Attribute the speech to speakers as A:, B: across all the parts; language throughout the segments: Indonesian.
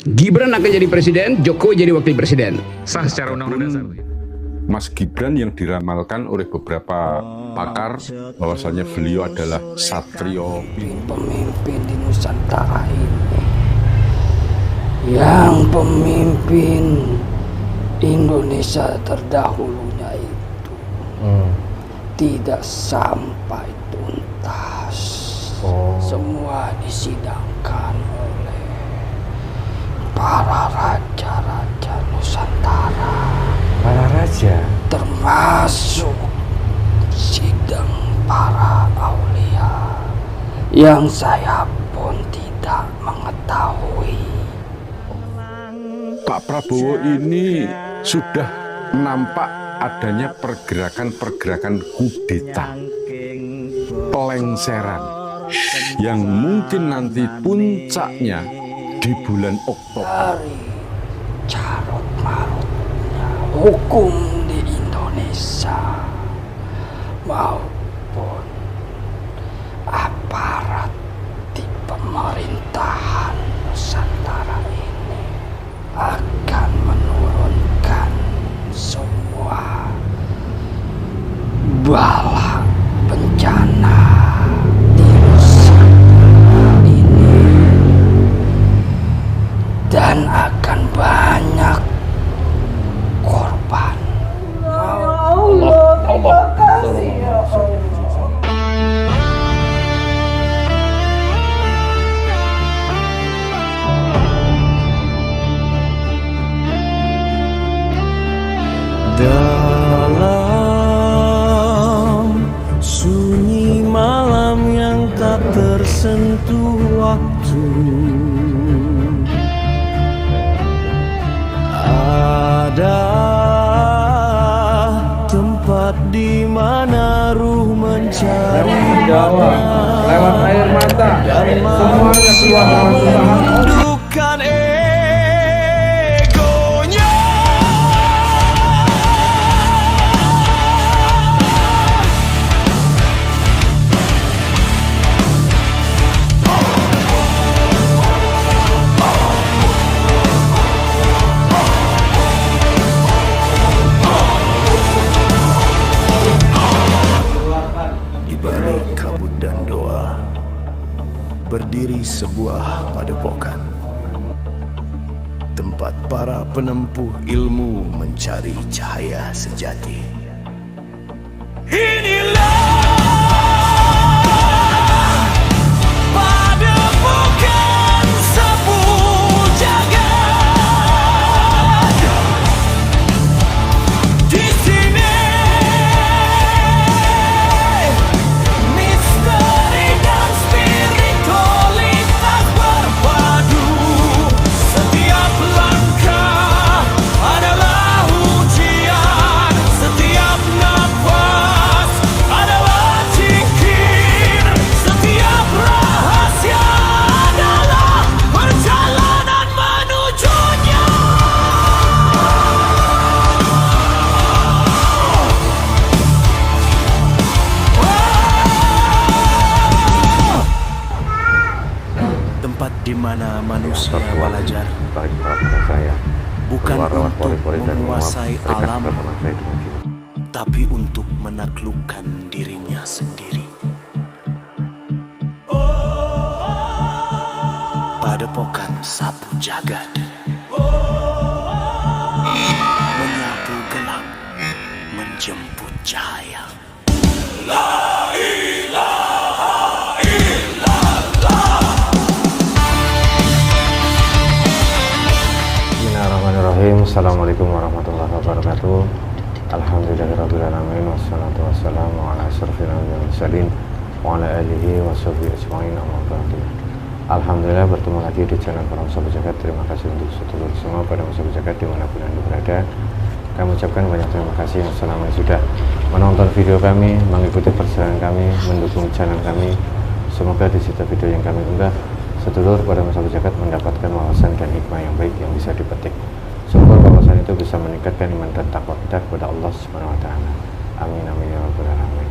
A: Gibran akan jadi presiden, Jokowi jadi wakil presiden.
B: Sah secara undang-undang dasar.
C: Mas Gibran yang diramalkan oleh beberapa pakar bahwasanya beliau adalah satrio
D: Pemimpin di Nusantara ini yang pemimpin Indonesia terdahulunya itu tidak sampai tuntas. Semua disidangkan oleh para raja-raja Nusantara.
E: Para raja?
D: Termasuk sidang para aulia yang saya pun tidak mengetahui.
C: Pak Prabowo ini sudah nampak adanya pergerakan-pergerakan kudeta, pelengseran yang mungkin nanti puncaknya di bulan Oktober.
D: Dari carut marutnya hukum di Indonesia maupun aparat di pemerintahan Nusantara ini akan menurunkan semua bala bencana di Nusantara ini dan akan banyak korban.
F: Dalam sunyi malam yang tak tersentuh waktu, ada tempat di mana ruh mencari makna
E: Lewat air mata,
F: dan
E: semuanya keluar dalam usaha.
F: menundukkan egonya. Di balik kabut dan doa berdiri sebuah padepokan, tempat para penempuh ilmu mencari cahaya sejati. Inilah padepokan sapu jagat. Di sini misteri dan spiritualitas berpadu. Setiap langkah adalah ujian, setiap nafas adalah zikir, setiap rahasia adalah perjalanan menujunya. Tempat di mana manusia belajar
E: Bagi para saya,
F: bukan
E: keluar lewat
F: untuk
E: pori-pori dan
F: menguasai
E: menguap
F: alam,
E: serikat teman saya dengan jiwa.
F: tapi untuk menaklukkan dirinya sendiri. Padepokan sapu jagat menyapu gelap, menjemput cahaya.
E: Bismillahirrahmanirrahim. Assalamualaikum warahmatullahi wabarakatuh. Alhamdulillahirrahmanirrahim. Wassalatu wassalamu ala asyrafil anbiya'i wal mursalin wa ala alihi wa sahbihi ajma'in, amma ba'du. Alhamdulillah bertemu lagi di channel Para Sahabat Jagat. Terima kasih untuk sedulur semua pada sahabat jagat dimanapun Anda berada. Kami ucapkan banyak terima kasih yang selama ini sudah menonton video kami, mengikuti perjalanan kami, mendukung channel kami. Semoga di setiap video yang kami unggah, sedulur pada sahabat jagat mendapatkan wawasan dan hikmah yang baik yang bisa dipetik. Syukur wawasan itu bisa meningkatkan iman dan takwa kita kepada Allah Subhanahu wa taala. Amin amin ya rabbal alamin.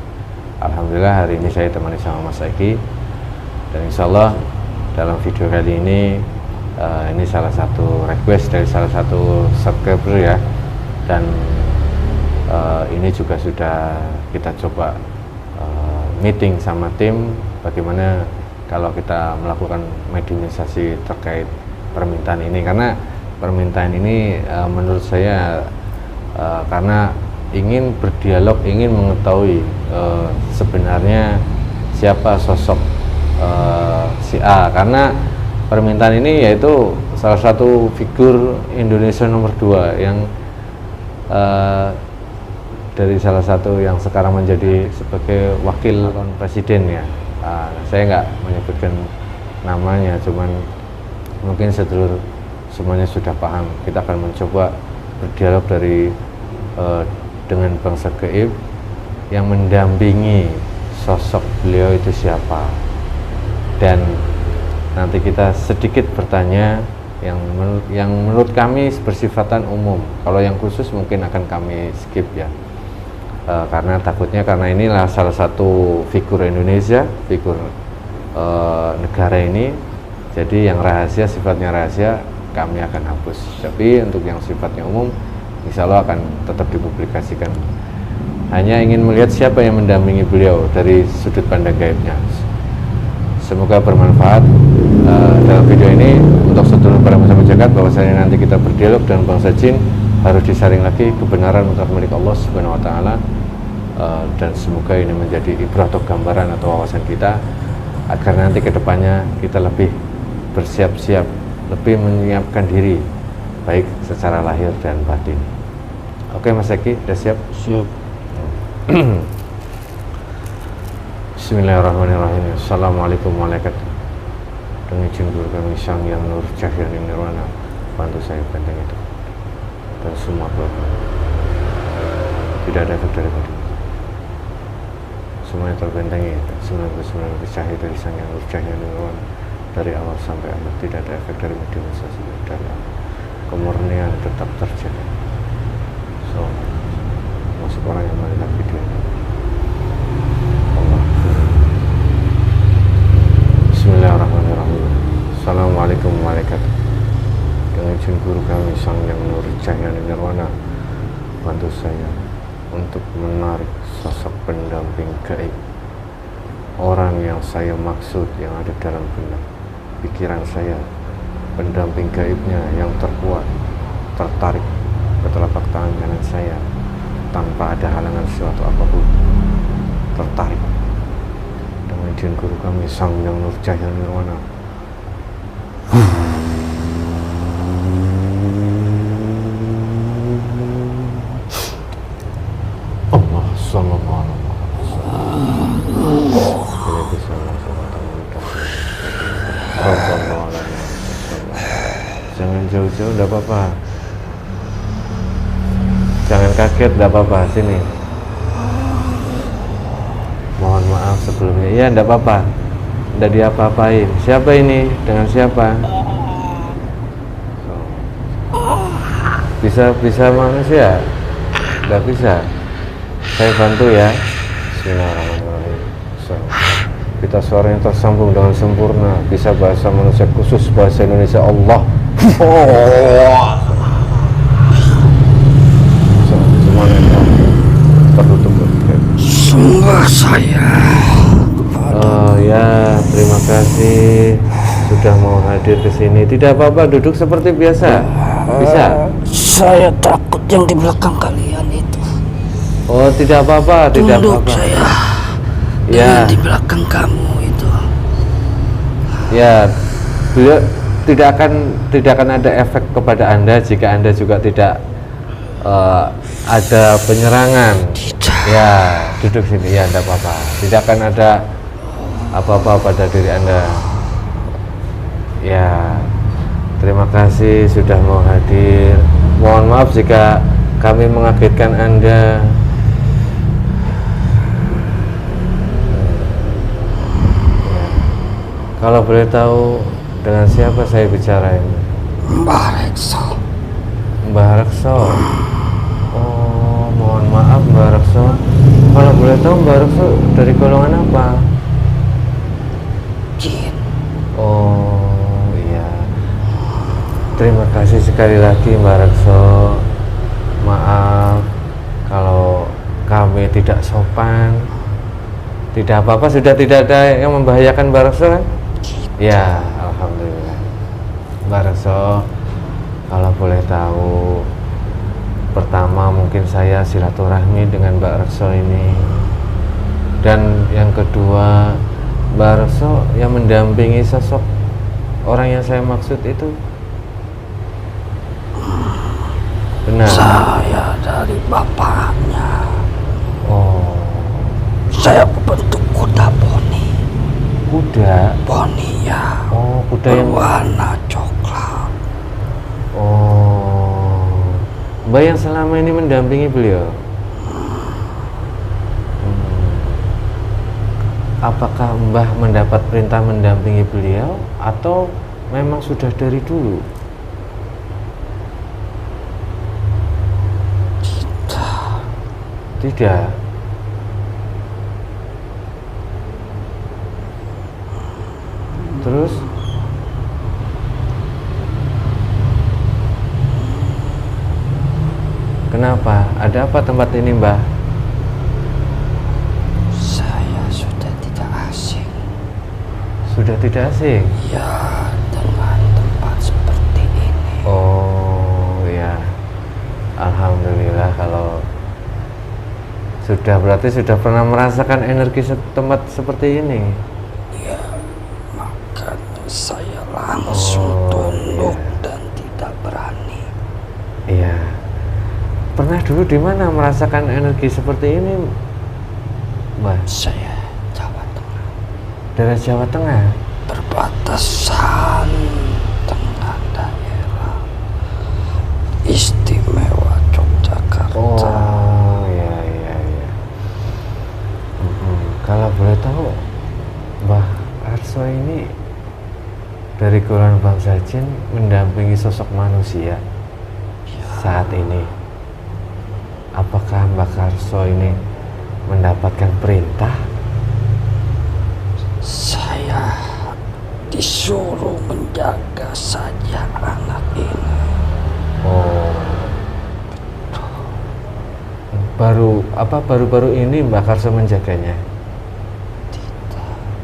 E: Alhamdulillah hari ini saya temani sama Mas Eki, dan insya Allah dalam video kali ini Ini salah satu request dari salah satu subscriber ya, dan ini juga sudah kita coba meeting sama tim bagaimana kalau kita melakukan mediumisasi terkait permintaan ini, karena permintaan ini menurut saya karena ingin berdialog, ingin mengetahui sebenarnya siapa sosok si A, karena permintaan ini yaitu salah satu figur Indonesia nomor 2 yang dari salah satu yang sekarang menjadi sebagai wakil presiden ya. Saya nggak menyebutkan namanya, cuman mungkin sedulur semuanya sudah paham. Kita akan mencoba berdialog dengan bangsa gaib yang mendampingi sosok beliau itu siapa, dan nanti kita sedikit bertanya yang menurut kami bersifatan umum. Kalau yang khusus mungkin akan kami skip ya, karena takutnya karena inilah salah satu figur Indonesia, figur negara ini, jadi yang rahasia, sifatnya rahasia, kami akan hapus. Tapi untuk yang sifatnya umum insya Allah akan tetap dipublikasikan. Hanya ingin melihat siapa yang mendampingi beliau dari sudut pandang gaibnya. Semoga bermanfaat dalam video ini untuk sedulur para masyarakat jagat, bahwasanya nanti kita berdialog dengan bangsa jin harus disaring lagi kebenaran untuk milik Allah Subhanahu wa taala, dan semoga ini menjadi ibrah atau gambaran atau wawasan kita agar nanti kedepannya kita lebih bersiap-siap, lebih menyiapkan diri baik secara lahir dan batin. Oke Mas Eki, sudah siap?
D: Siap.
E: Bismillahirrahmanirrahim. Assalamualaikum warahmatullahi wabarakatuh. Dengan izin guru kami Sang Yang Nur Cahya Nirwana, bantu saya benteng itu dan semua keluarga. Tidak ada efek dari badu. Semuanya terbentengi. 99 cahaya dari Sang Yang Nur Cahya Nirwana, dari awal sampai akhir. Tidak ada efek dari mediumisasi dan kemurnian tetap terjaga. So, masuk orang yang melihat video ini. Bismillahirrahmanirrahim. Assalamualaikum warahmatullahi wabarakatuh. Dengan izin guru kami Sang Yang Nur Cahya Nirwana, bantu saya untuk menarik sosok pendamping gaib, orang yang saya maksud yang ada dalam benak pikiran saya, pendamping gaibnya yang terkuat, tertarik ke telapak tangan kanan saya tanpa ada halangan suatu apapun, tertarik. Dengan izin guru kami Sang Yang Nur Cahya Nirwana, Allah sallallahu alaihi wasallam. Jangan jauh-jauh, enggak apa-apa. Jangan kaget, enggak apa-apa, sini. Mohon maaf sebelumnya. Iya, enggak apa-apa. Enggak diapa-apain. Siapa ini? Dengan siapa? Bisa manusia? Enggak bisa. Saya bantu ya. Bismillahirrahmanirrahim. Kita suaranya tersambung dengan sempurna. Bisa bahasa manusia, khusus bahasa Indonesia. Allah. Semuanya tertutup.
D: Sembah saya.
E: Ya, terima kasih sudah mau hadir ke sini. Tidak apa-apa, duduk seperti biasa. Bisa?
D: Saya takut yang di belakang kalian itu.
E: Oh, tidak apa-apa, tidak
D: Tunduk
E: apa-apa.
D: saya.
E: Ya.
D: Dengan di belakang kamu itu.
E: Ya, beliau tidak akan ada efek kepada Anda jika Anda juga tidak ada penyerangan.
D: Tidak.
E: Ya, duduk sini ya, tidak apa-apa. Tidak akan ada apa-apa pada diri Anda. Ya, terima kasih sudah mau hadir. Mohon maaf jika kami mengagetkan Anda. Kalau boleh tahu dengan siapa saya bicara ini?
D: Mbah Rekso.
E: Mbah Rekso. Oh, mohon maaf Mbah Rekso. Kalau boleh tahu Mbah Rekso dari golongan apa?
D: Jin.
E: Oh iya. Terima kasih sekali lagi Mbak Rekso. Maaf kalau kami tidak sopan. Tidak apa-apa, sudah tidak ada yang membahayakan Mbak Rekso kan? Ya, alhamdulillah. Mbak Rekso, kalau boleh tahu, pertama mungkin saya silaturahmi dengan Mbak Rekso ini. Dan yang kedua, Mbak Rekso yang mendampingi sosok orang yang saya maksud itu benar?
D: Saya dari bapaknya.
E: Oh,
D: Saya berbentuk kuda poni.
E: kuda.
D: Poni ya.
E: Oh, kuda yang
D: Berwarna coklat.
E: Oh, Mbak yang selama ini mendampingi beliau. Apakah Mbah mendapat perintah mendampingi beliau atau memang sudah dari dulu? Tidak. Terus? Kenapa? Ada apa tempat ini, Mbah?
D: Saya sudah tidak asing
E: Sudah tidak asing?
D: ya dengan tempat seperti ini.
E: Oh ya, alhamdulillah kalau berarti sudah pernah merasakan energi tempat seperti ini.
D: Ya, makanya saya langsung tunduk dan tidak berani.
E: Iya. Pernah dulu di mana merasakan energi seperti ini, Mbak?
D: Saya Jawa Tengah,
E: Daerah Jawa Tengah.
D: perbatasan tengah daerah istimewa Yogyakarta.
E: Oh ya ya ya. Kalau boleh tahu, Mbah Arso ini dari golongan bangsa jin mendampingi sosok manusia saat ini. Apakah Mbah Arso ini mendapatkan perintah?
D: Saya disuruh menjaga saja anak ini.
E: Oh, baru-baru ini Mbak Karso menjaganya?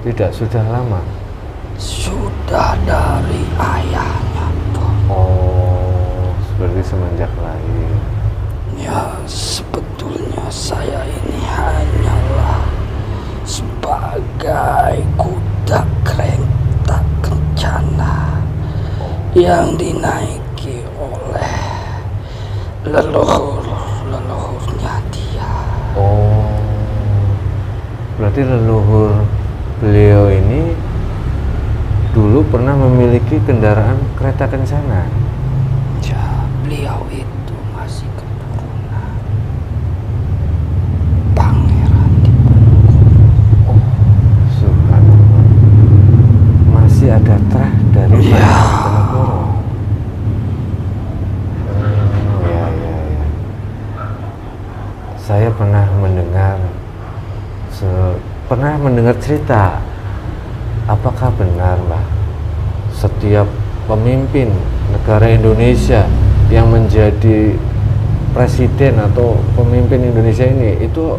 E: Tidak, sudah lama.
D: Sudah dari ayahnya tuh.
E: Oh, seperti semenjak lahir.
D: Ya, sebetulnya saya ini hanyalah sebagai kuda kereta kencana yang dinaiki oleh leluhurnya dia.
E: Oh, berarti leluhur beliau ini dulu pernah memiliki kendaraan kereta kencana.
D: Ya, beliau itu masih keturunan pangeran di
E: Oh, subhanallah. Masih ada terah dari
D: Ya.
E: Diponegoro. Ya, ya, ya. Saya pernah mendengar cerita. Apakah benar, Mbak? Setiap pemimpin negara Indonesia yang menjadi presiden atau pemimpin Indonesia ini itu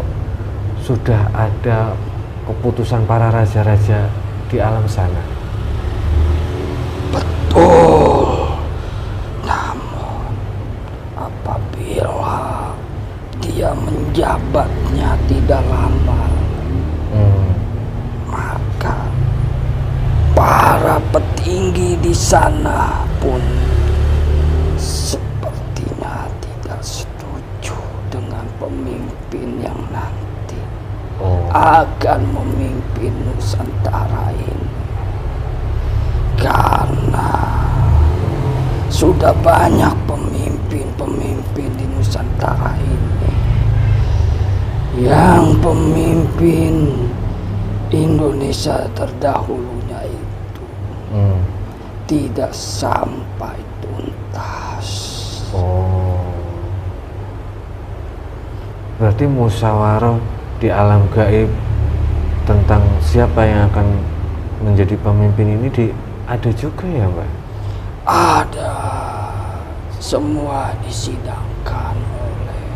E: sudah ada keputusan para raja-raja di alam sana?
D: Betul. Namun apabila dia menjabatnya tidak lama, maka para petinggi di sana pun sepertinya tidak setuju dengan pemimpin yang nanti akan memimpin Nusantara ini. Karena sudah banyak pemimpin di Nusantara ini yang pemimpin Indonesia terdahulunya itu tidak sampai tuntas.
E: Oh, berarti musyawarah di alam gaib tentang siapa yang akan menjadi pemimpin ini ada juga ya, Mbak?
D: Ada. semua disidangkan oleh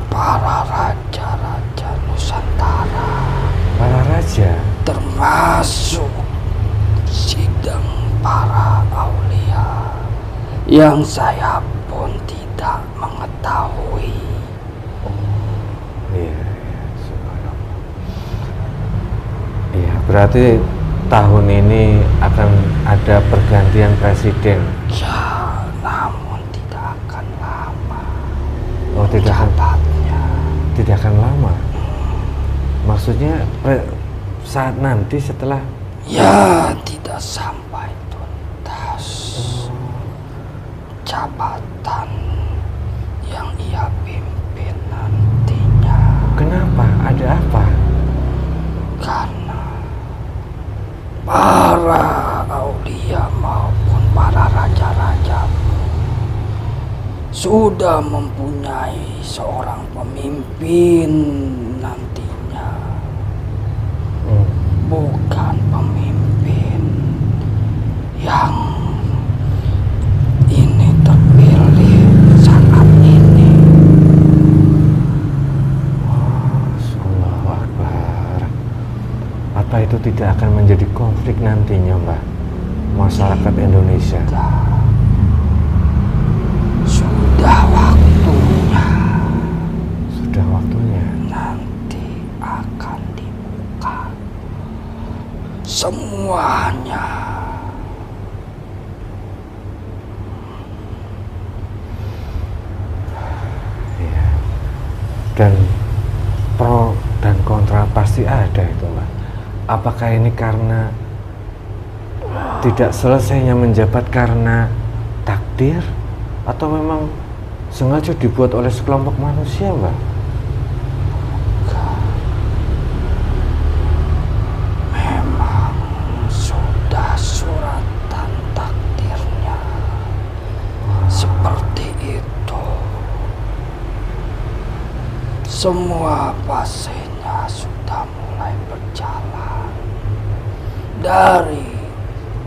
D: para raja-raja Nusantara,
E: Para raja?
D: termasuk sidang para aulia yang saya pun tidak mengetahui.
E: Iya, iya, subhanallah. Iya, berarti tahun ini akan ada pergantian presiden.
D: Ya, namun tidak akan lama.
E: Oh, tidak akan lama. Maksudnya saat nanti setelah
D: Ya, tidak sampai tuntas jabatan yang ia pimpin nantinya.
E: kenapa? Ada apa?
D: Karena para aulia maupun para raja-raja sudah mempunyai seorang pemimpin nantinya. Bukan pemimpin yang ini terpilih saat ini.
E: Allahu Akbar. Apa itu tidak akan menjadi konflik nantinya, Mbak? Masyarakat Indonesia.
D: Sudah waktunya.
E: Sudah waktunya.
D: Nanti akan dibuka semuanya.
E: Iya. Dan pro dan kontra pasti ada itu, Mbak. Apakah ini karena tidak selesainya menjabat karena takdir, atau memang sengaja dibuat oleh sekelompok manusia, Mbak?
D: Memang sudah suratan takdirnya seperti itu. Semua fasenya sudah mulai berjalan, dari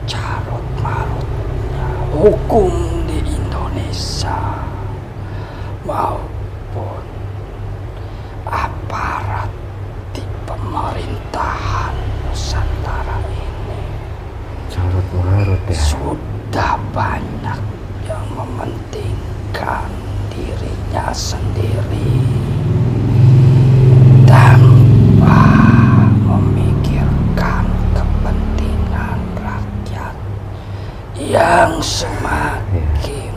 D: carut marutnya hukum di Indonesia maupun aparat di pemerintahan Nusantara ini.
E: Carut marut ya.
D: Sudah banyak yang mementingkan dirinya sendiri tanpa memikirkan kepentingan rakyat yang semakin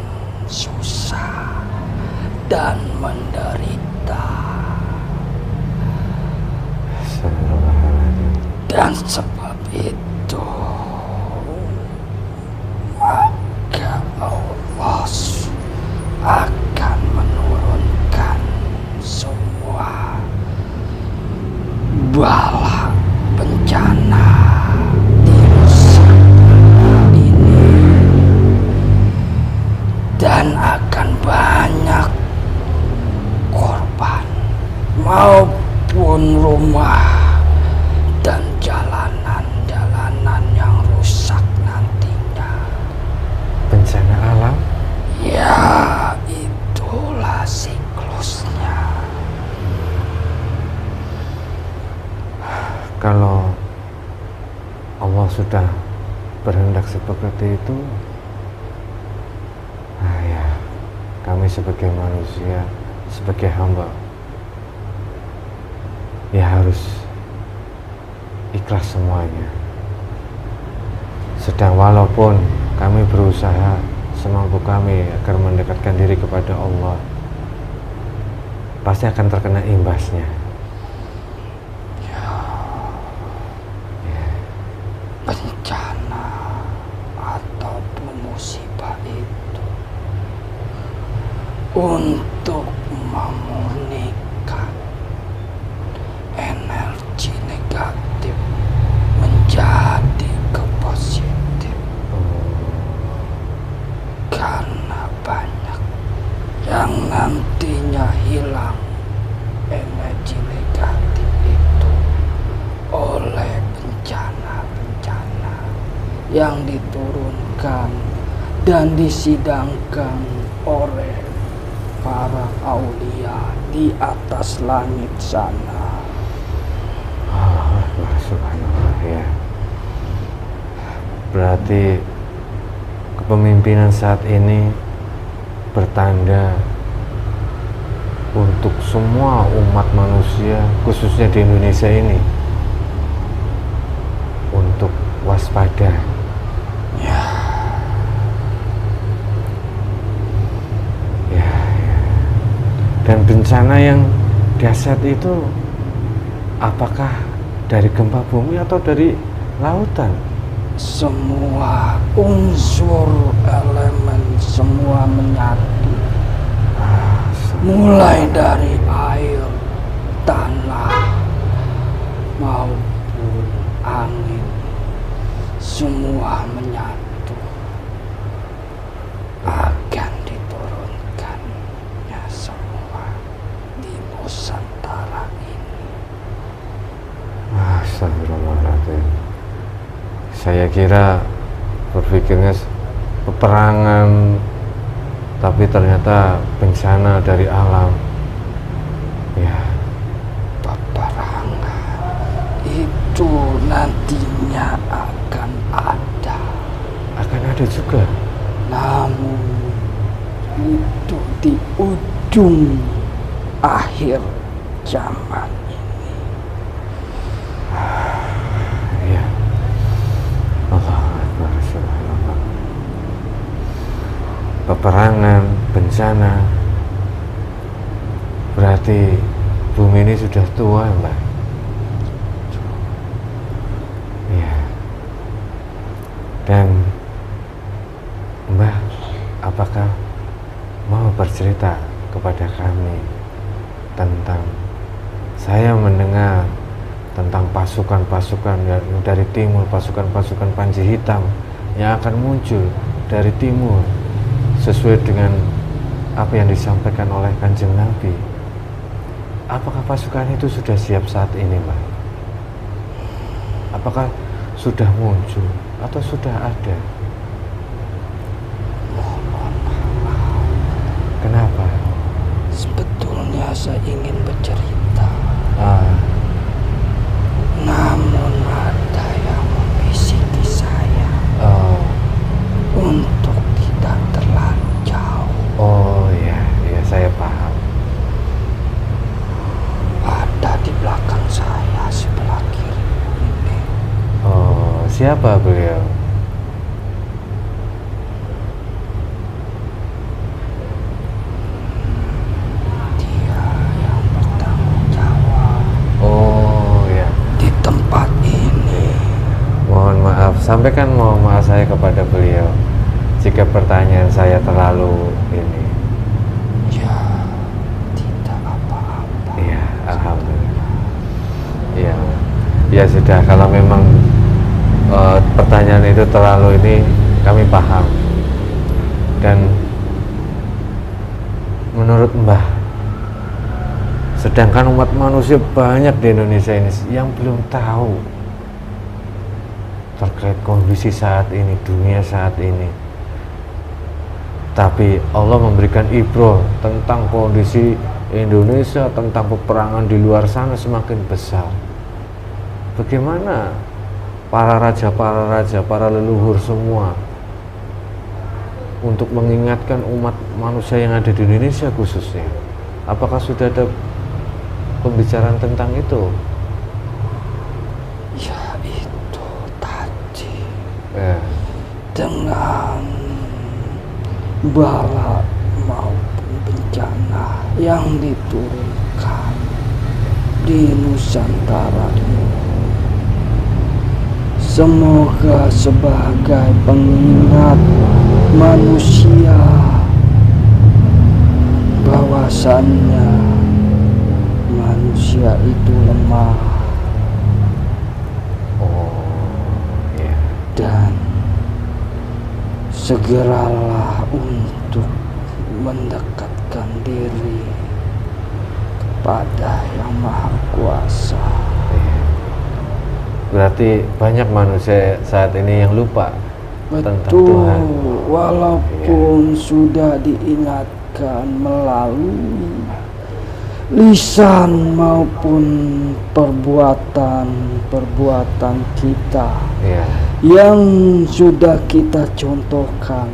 D: susah dan menderita.
E: Astagfirullahaladzim.
D: Dan sebab itu maka Allah akan menurunkan semua bala bencana di Nusantara ini, dan akan banyak korban maupun rumah dan jalanan-jalanan yang rusak nantinya.
E: Bencana alam?
D: Ya, itulah siklusnya.
E: Kalau Allah sudah berhendak seperti itu, ya, kami sebagai manusia, sebagai hamba, ya harus ikhlas semuanya. Sedang walaupun kami berusaha semampu kami agar mendekatkan diri kepada Allah, pasti akan terkena imbasnya.
D: Bencana ataupun musibah itu untuk memurnikan energi negatif menjadi ke positif, karena banyak yang nantinya hilang energi negatif itu oleh bencana yang diturunkan dan disidangkan oleh para aulia di atas langit sana.
E: Subhanallah, ya. Berarti kepemimpinan saat ini bertanda untuk semua umat manusia, khususnya di Indonesia ini, untuk waspada. Ya. Dan bencana yang dahsyat itu apakah dari gempa bumi atau dari lautan?
D: Semua unsur elemen semua menyatu, mulai dari air, tanah, maupun angin, semua menyatu akan diturunkannya semua di Nusantara ini.
E: Astagfirullahaladzim. Saya kira berpikirnya peperangan, tapi ternyata bencana dari alam. Ya,
D: Peperangan itu nantinya akan ada.
E: akan ada juga.
D: Namun itu di ujung akhir zaman ini.
E: Ya. Allahu Akbar, subhanallah. Peperangan, bencana, berarti bumi ini sudah tua, Mbak. Ya. Dan Mbak, apakah mau bercerita kepada kami tentang, saya mendengar tentang pasukan-pasukan dari timur, pasukan-pasukan Panji Hitam yang akan muncul dari timur sesuai dengan apa yang disampaikan oleh Kanjeng Nabi. Apakah pasukan itu sudah siap saat ini, Mbak? Apakah sudah muncul atau sudah ada? Kenapa?
D: Sebetulnya saya ingin bercerita,
E: Ah,
D: namun ada yang membisiki saya
E: oh,
D: untuk tidak terlalu jauh.
E: oh ya, ya saya paham.
D: Ada di belakang saya sebelah kiri ini.
E: Oh, siapa beliau?
D: Dia yang bertanggung jawab
E: Oh ya,
D: di tempat ini.
E: mohon maaf, sampaikan mohon maaf saya kepada beliau jika pertanyaan saya terlalu ini.
D: Ya, tidak apa-apa.
E: Iya, alhamdulillah. Iya, ya sudah, kalau memang pertanyaan itu terlalu ini, kami paham. Dan menurut Mbah, sedangkan umat manusia banyak di Indonesia ini yang belum tahu terkait kondisi saat ini, dunia saat ini. Tapi Allah memberikan ibrah tentang kondisi Indonesia, tentang peperangan di luar sana semakin besar. Bagaimana para raja, para leluhur semua untuk mengingatkan umat manusia yang ada di Indonesia khususnya? Apakah sudah ada pembicaraan tentang itu?
D: Ya, itu tadi dengan bala maupun bencana yang diturunkan di Nusantara ini, semoga sebagai pengingat manusia bahwasannya manusia itu lemah
E: Ya.
D: dan segeralah untuk mendekatkan diri kepada Yang Maha Kuasa.
E: Berarti banyak manusia saat ini yang lupa tentang
D: Betul,
E: Tuhan.
D: walaupun sudah diingatkan melalui lisan maupun perbuatan kita
E: Iya,
D: yang sudah kita contohkan,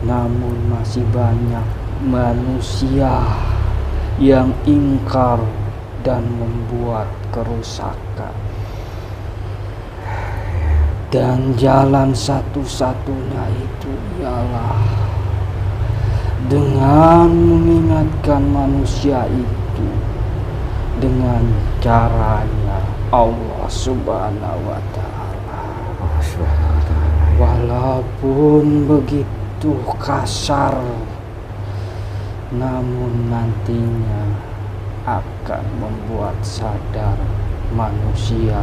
D: namun masih banyak manusia yang ingkar dan membuat kerusakan. Dan jalan satu-satunya itu ialah dengan mengingatkan manusia itu dengan caranya Allah Subhanahu wa Ta'ala.
E: Allah Subhanahu wa Ta'ala.
D: Walaupun begitu kasar, namun nantinya akan membuat sadar manusia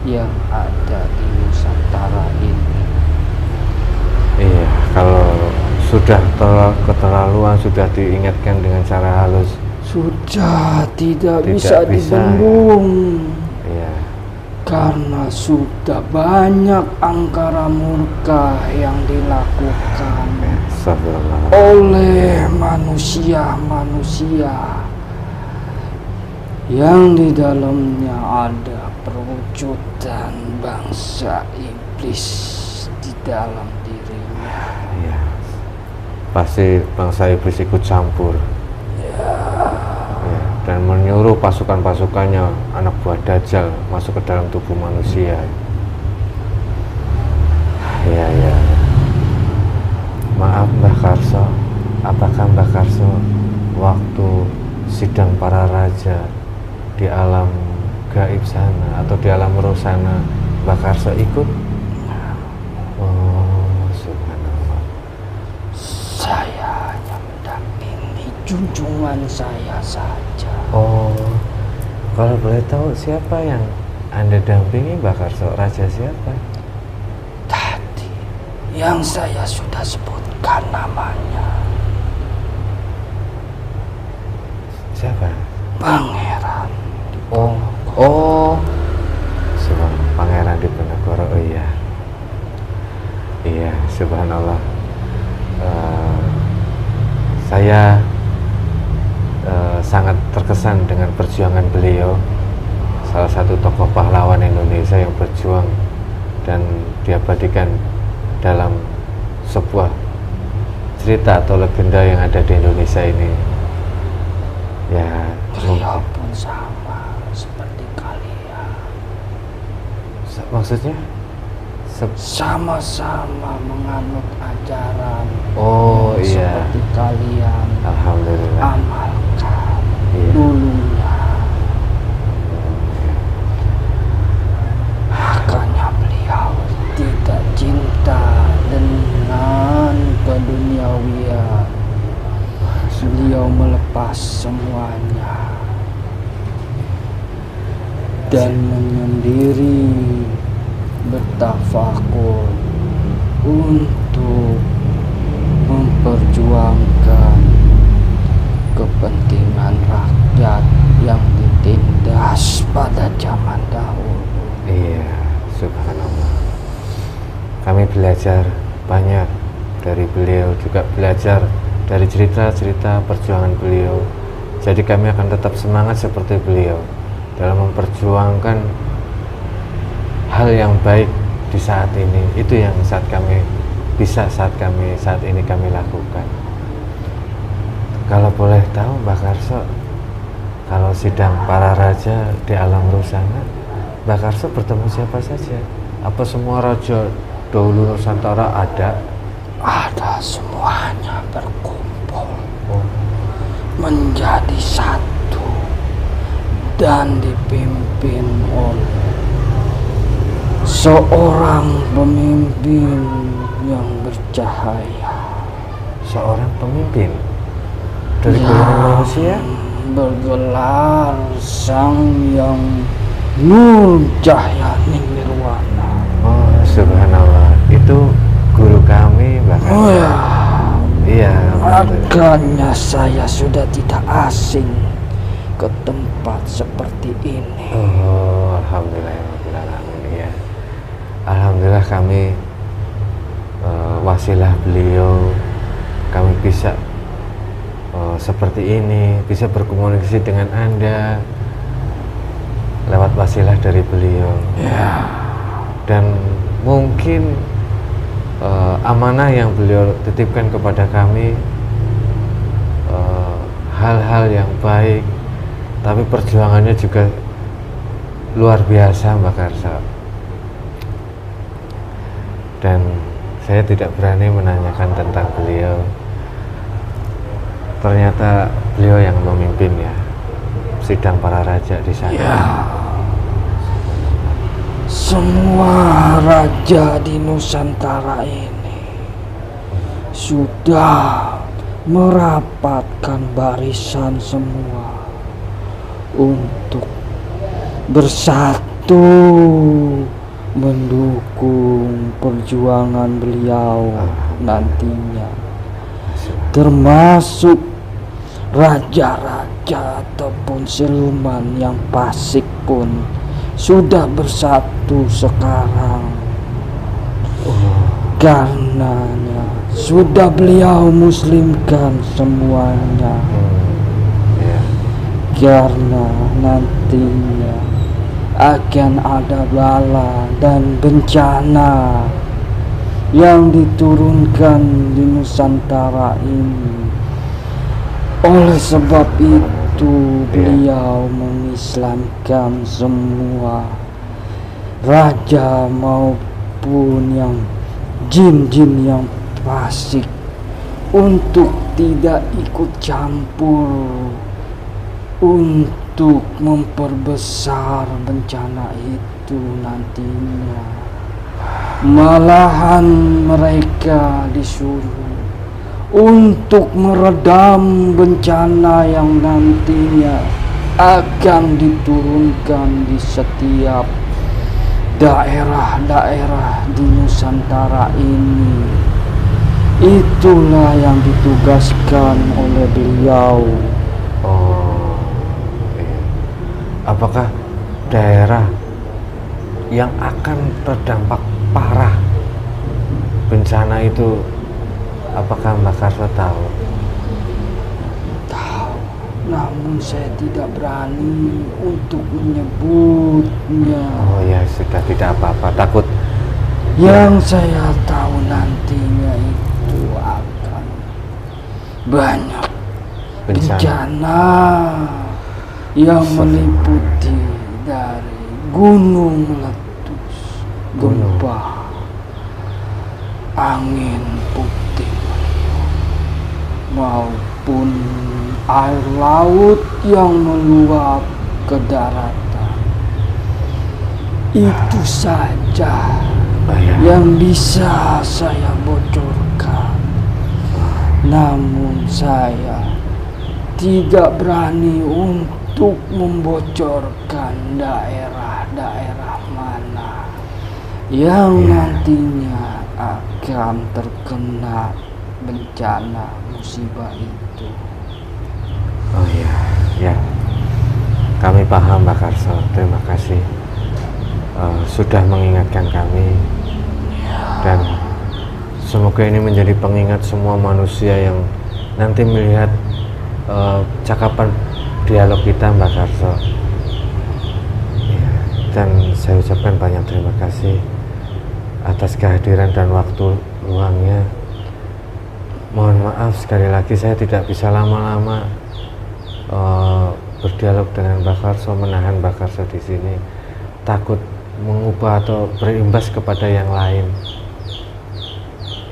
D: yang ada di Nusantara ini.
E: Iya, kalau sudah keterlaluan, sudah diingatkan dengan cara halus,
D: Sudah tidak
E: Tidak
D: bisa
E: bisa,
D: dibendung.
E: iya,
D: Karena sudah banyak angkara murka yang dilakukan
E: astagfirullah.
D: oleh manusia-manusia yang di dalamnya ada perwujudan bangsa iblis di dalam dirinya.
E: Iya, pasti bangsa iblis ikut campur. Ya, dan menyuruh pasukan-pasukannya, anak buah Dajjal, masuk ke dalam tubuh manusia. Iya, iya. Maaf Mbah Karso, apakah Mbah Karso waktu sidang para raja di alam gaib sana atau di alam roh sana, Mbah Karso ikut? Oh, subhanallah.
D: Saya hanya mendampingi junjungan saya saja.
E: Oh, kalau boleh tahu siapa yang Anda dampingi, Mbah Karso? Raja siapa?
D: Tadi yang saya sudah sebutkan namanya,
E: Siapa?
D: Pangeran.
E: Oh, Pangeran Diponegoro. Oh iya, iya, subhanallah. Saya sangat terkesan dengan perjuangan beliau, salah satu tokoh pahlawan Indonesia yang berjuang dan diabadikan dalam sebuah cerita atau legenda yang ada di Indonesia ini. Ya,
D: Beliau pun sama seperti kalian,
E: maksudnya
D: sama-sama menganut ajaran
E: oh
D: yang
E: iya,
D: seperti kalian
E: alhamdulillah.
D: amalkan
E: Iya.
D: dulunya. Makanya beliau tidak cinta dengan keduniawian. Beliau melepas semuanya dan menyendiri, bertafakur untuk memperjuangkan kepentingan rakyat yang ditindas pada zaman dahulu.
E: Iya, subhanallah. Kami belajar banyak dari beliau, juga belajar dari cerita-cerita perjuangan beliau. Jadi kami akan tetap semangat seperti beliau dalam memperjuangkan hal yang baik di saat ini. Itu yang saat ini kami lakukan. Kalau boleh tahu Mbah Karso, kalau sidang para raja di alam ruh sana, Mbah Karso bertemu siapa saja? Apa semua raja dahulu Nusantara ada?
D: Ada, semuanya berkumpul
E: Oh,
D: menjadi satu dan dipimpin oleh seorang pemimpin yang bercahaya,
E: seorang pemimpin dari golongan manusia?
D: bergelar Sang Yang Nur Cahya Nirwana.
E: Oh, subhanallah. Itu guru kami, Mbah Karso.
D: Oh ya,
E: Iya, alhamdulillah.
D: makanya saya sudah tidak asing ke tempat seperti ini.
E: Oh, alhamdulillah ya. Alhamdulillah kami wasilah beliau kami bisa seperti ini, bisa berkomunikasi dengan Anda lewat wasilah dari beliau. Dan mungkin amanah yang beliau titipkan kepada kami hal-hal yang baik, tapi perjuangannya juga luar biasa Mbak Karso. Dan saya tidak berani menanyakan tentang beliau. Ternyata beliau yang memimpin ya sidang para raja di sana.
D: Semua raja di Nusantara ini sudah merapatkan barisan semua untuk bersatu mendukung perjuangan beliau nantinya, termasuk raja-raja ataupun siluman yang fasik pun sudah bersatu sekarang. Karenanya sudah beliau muslimkan semuanya. Karena nantinya akan ada bala dan bencana yang diturunkan di Nusantara ini. Oleh sebab itu beliau mengislamkan semua raja maupun yang jin-jin yang fasik untuk tidak ikut campur untuk memperbesar bencana itu nantinya. Malahan mereka disuruh untuk meredam bencana yang nantinya akan diturunkan di setiap daerah-daerah di Nusantara ini. Itulah yang ditugaskan oleh beliau.
E: Apakah daerah yang akan terdampak parah bencana itu, apakah Mbak Karso tahu?
D: Tahu, namun saya tidak berani untuk menyebutnya.
E: Oh ya sudah, tidak apa-apa. Takut
D: yang saya tahu nantinya itu akan banyak bencana yang meliputi dari gunung meletus, gempa, angin puting beliung, maupun air laut yang meluap ke daratan. Itu saja yang bisa saya bocorkan. Namun saya tidak berani untuk membocorkan daerah-daerah mana yang nantinya akan terkena bencana musibah itu.
E: Oh ya, kami paham Mbak Karso. Terima kasih sudah mengingatkan kami, dan semoga ini menjadi pengingat semua manusia yang nanti melihat cakapan dialog kita Mbak Karso. Dan saya ucapkan banyak terima kasih atas kehadiran dan waktu luangnya. Mohon maaf sekali lagi saya tidak bisa lama-lama berdialog dengan Mbak Karso, menahan Mbak Karso di sini, takut mengubah atau berimbas kepada yang lain.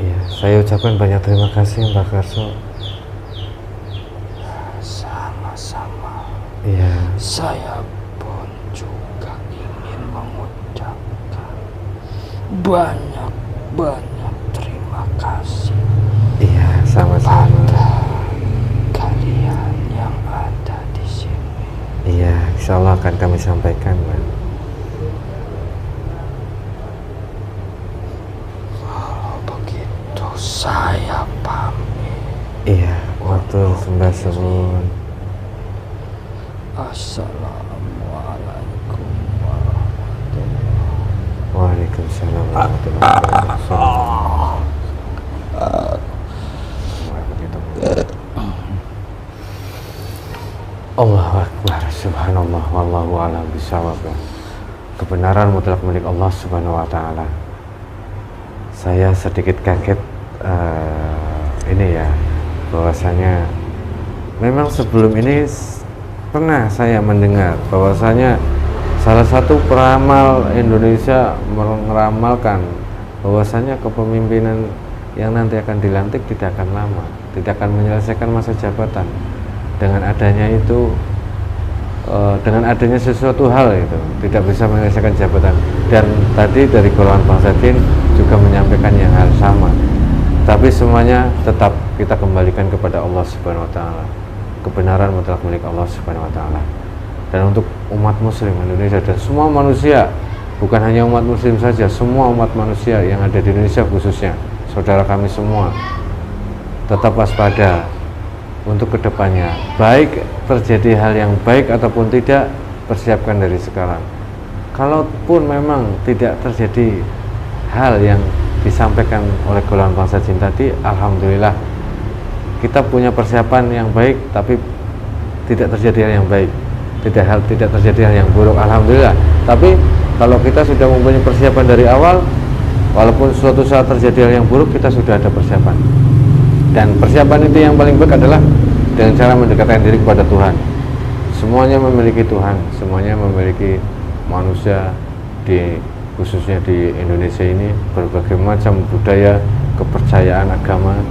E: Ya, saya ucapkan banyak terima kasih Mbak Karso.
D: Sama-sama.
E: Iya.
D: Saya pun juga ingin mengucapkan banyak terima kasih.
E: Iya, sama-sama.
D: Pada kalian yang ada di sini.
E: Iya, insya Allah akan kami sampaikan, Mbak.
D: Kalau begitu saya pamit.
E: Iya, waktu sembah suwun.
D: Assalamualaikum warahmatullahi wabarakatuh.
E: Waalaikumsalam warahmatullahi wabarakatuh. Allahu Akbar, subhanallah, wallahu a'lam bishawab. Kebenaran mutlak milik Allah Subhanahu wa Ta'ala. Saya sedikit kaget ini ya, bahwasanya memang sebelum ini pernah saya mendengar bahwasanya salah satu peramal Indonesia meramalkan bahwasanya kepemimpinan yang nanti akan dilantik tidak akan lama, tidak akan menyelesaikan masa jabatan. Dengan adanya itu, dengan adanya sesuatu hal itu tidak bisa menyelesaikan jabatan. Dan tadi dari golongan bangsa jin juga menyampaikan yang hal sama. Tapi semuanya tetap kita kembalikan kepada Allah Subhanahu wa Ta'ala. Kebenaran mutlak milik Allah Subhanahu wa Ta'ala. Dan untuk umat muslim Indonesia dan semua manusia, bukan hanya umat muslim saja, semua umat manusia yang ada di Indonesia khususnya, saudara kami semua, tetap waspada untuk kedepannya. Baik terjadi hal yang baik ataupun tidak, persiapkan dari sekarang. Kalaupun memang tidak terjadi hal yang disampaikan oleh golongan bangsa jin tadi, alhamdulillah kita punya persiapan yang baik, tapi tidak terjadi hal yang baik, tidak terjadi hal yang buruk, alhamdulillah. Tapi kalau kita sudah mempunyai persiapan dari awal, walaupun suatu saat terjadi hal yang buruk, kita sudah ada persiapan. Dan persiapan itu yang paling baik adalah dengan cara mendekatkan diri kepada Tuhan. Semuanya memiliki Tuhan, semuanya memiliki manusia, khususnya di Indonesia ini berbagai macam budaya, kepercayaan agama,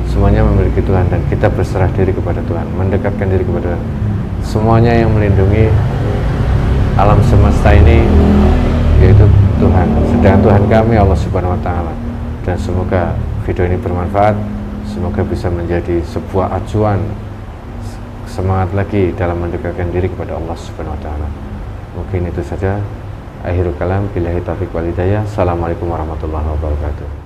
E: semuanya memiliki Tuhan, dan kita berserah diri kepada Tuhan, mendekatkan diri kepada Tuhan. Semuanya yang melindungi alam semesta ini yaitu Tuhan, sedangkan Tuhan kami Allah Subhanahu wa Ta'ala. Dan semoga video ini bermanfaat, semoga bisa menjadi sebuah acuan semangat lagi dalam mendekatkan diri kepada Allah Subhanahu wa Ta'ala. Mungkin itu saja. Akhirul kalam, billahi taufiq wal hidayah. Assalamualaikum warahmatullahi wabarakatuh.